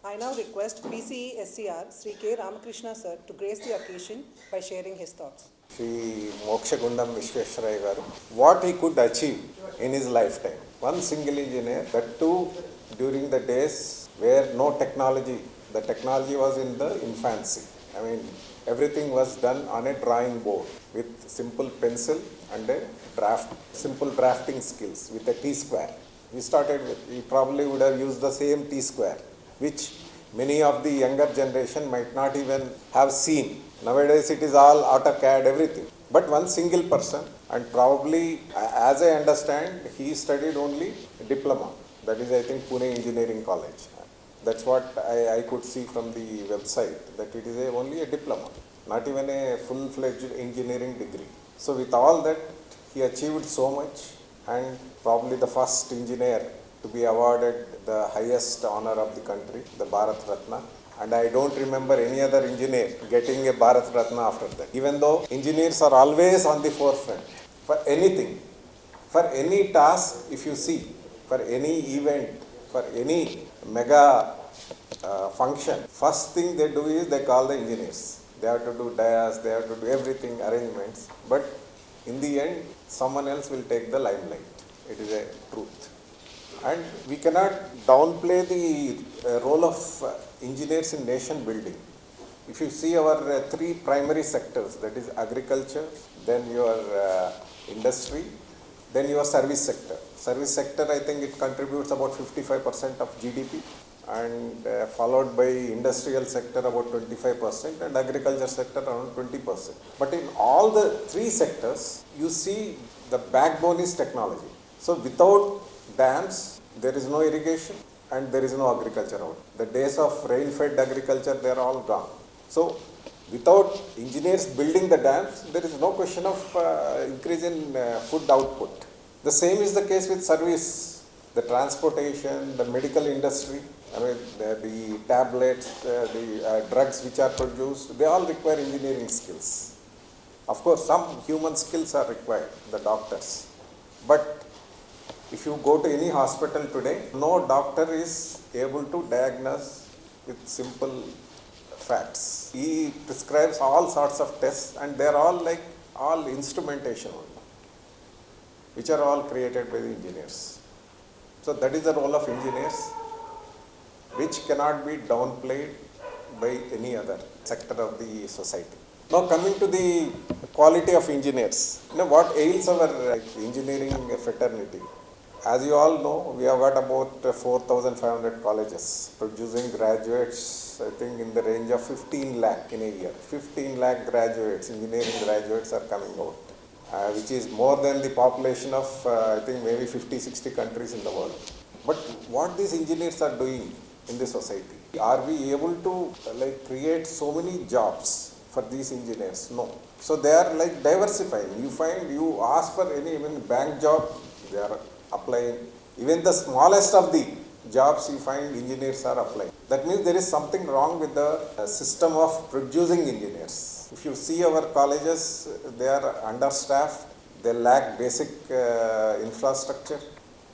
I now request PCE SCR Sri K.R.Rama Krishna sir to grace the occasion by sharing his thoughts. Sri Mokshagundam Vishweswaraya garu, what he could achieve in his lifetime. One single engineer, that too during the days where no technology, the technology was in the infancy. I mean, everything was done on a drawing board with simple pencil and a simple drafting skills with a T-square. He probably would have used the same T-square, which many of the younger generation might not even have seen. Nowadays it is all AutoCAD, everything. But one single person, and probably, as I understand, he studied only diploma. That is, I think, Pune Engineering College. That's what I could see from the website, that it is only a diploma, not even a full-fledged engineering degree. So with all that, he achieved so much, and probably the first engineer to be awarded the highest honor of the country, the Bharat Ratna. And I don't remember any other engineer getting a Bharat Ratna after that. Even though engineers are always on the forefront for anything, for any task, if you see, for any event, for any mega function, first thing they do is they call the engineers. They have to do dias, they have to do everything, arrangements. But in the end, someone else will take the limelight. It is a truth. And we cannot downplay the role of engineers in nation building. If you see our three primary sectors, that is agriculture, then your industry, then your service sector. Service sector, I think it contributes about 55% of GDP, and followed by industrial sector about 25%, and agriculture sector around 20%. But in all the three sectors, you see the backbone is technology. So without dams, there is no irrigation and there is no agriculture out. The days of rain-fed agriculture, they are all gone. So without engineers building the dams, there is no question of increase in food output. The same is the case with service, the transportation, the medical industry. I mean, the tablets, the drugs which are produced, they all require engineering skills. Of course, some human skills are required, the doctors. But if you go to any hospital today, no doctor is able to diagnose with simple facts. He prescribes all sorts of tests, and they are all instrumentation only, which are all created by the engineers. So that is the role of engineers, which cannot be downplayed by any other sector of the society. Now coming to the quality of engineers, what ails our engineering fraternity? As you all know, we have got about 4,500 colleges producing graduates, I think in the range of 15 lakh in a year. 15 lakh graduates, engineering graduates are coming out, which is more than the population of, I think, maybe 50-60 countries in the world. But what these engineers are doing in the society? Are we able to create so many jobs for these engineers? No. So they are diversifying. You ask for any even bank job, they are applying. Even the smallest of the jobs, you find engineers are applying. That means there is something wrong with the system of producing engineers. If you see our colleges, they are understaffed, they lack basic infrastructure.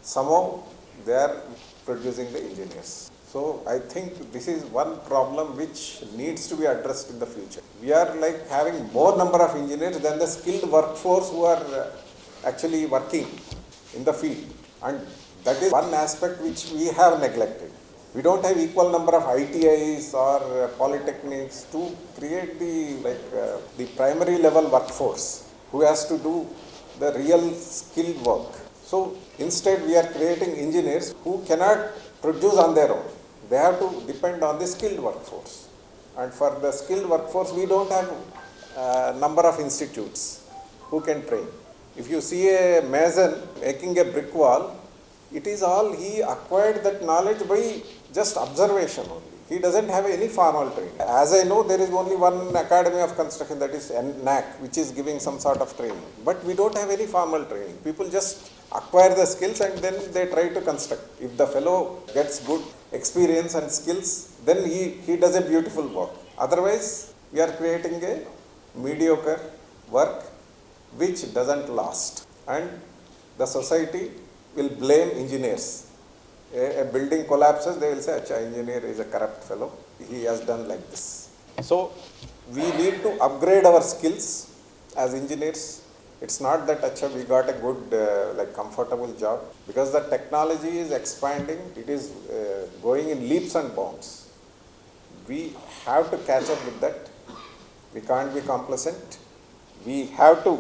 Somehow they are producing the engineers. So I think this is one problem which needs to be addressed in the future. We are having more number of engineers than the skilled workforce who are actually working in the field, and that is one aspect which we have neglected. We don't have equal number of ITIs or polytechnics to create the primary level workforce who has to do the real skilled work. So instead we are creating engineers who cannot produce on their own. They have to depend on the skilled workforce, and for the skilled workforce we don't have a number of institutes who can train. If you see a mason making a brick wall, it is all he acquired that knowledge by just observation only. He doesn't have any formal training. As I know, there is only one academy of construction, that is NAC, which is giving some sort of training. But we don't have any formal training. People just acquire the skills and then they try to construct. If the fellow gets good experience and skills, then he does a beautiful work. Otherwise, we are creating a mediocre work which doesn't last, and the society will blame engineers A building collapses, they will say, "Acha, engineer is a corrupt fellow. He has done like this." So we need to upgrade our skills as engineers. It's not that acha, we got a good comfortable job, because the technology is expanding. It is going in leaps and bounds. We have to catch up with that. We can't be complacent. We have to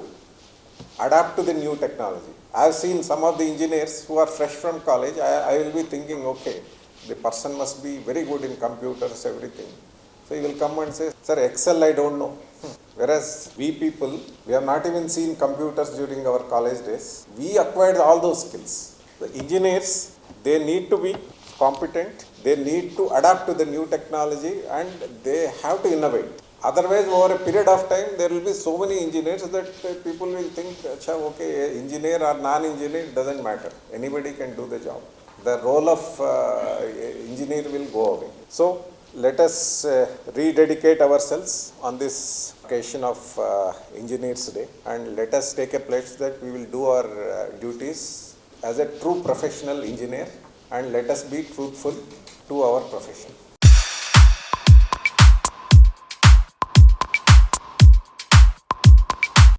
adapt to the new technology. I have seen some of the engineers who are fresh from college. I will be thinking, okay, the person must be very good in computers, everything. So he will come and say, "Sir, Excel I don't know." Whereas we people, we have not even seen computers during our college days. We acquired all those skills. The engineers, they need to be competent. They need to adapt to the new technology, and they have to innovate. Otherwise, over a period of time, there will be so many engineers that people will think, "Acha, okay, engineer or non-engineer, it doesn't matter. Anybody can do the job." The role of engineer will go away. So let us rededicate ourselves on this occasion of Engineers Day, and let us take a pledge that we will do our duties as a true professional engineer, and let us be truthful to our profession.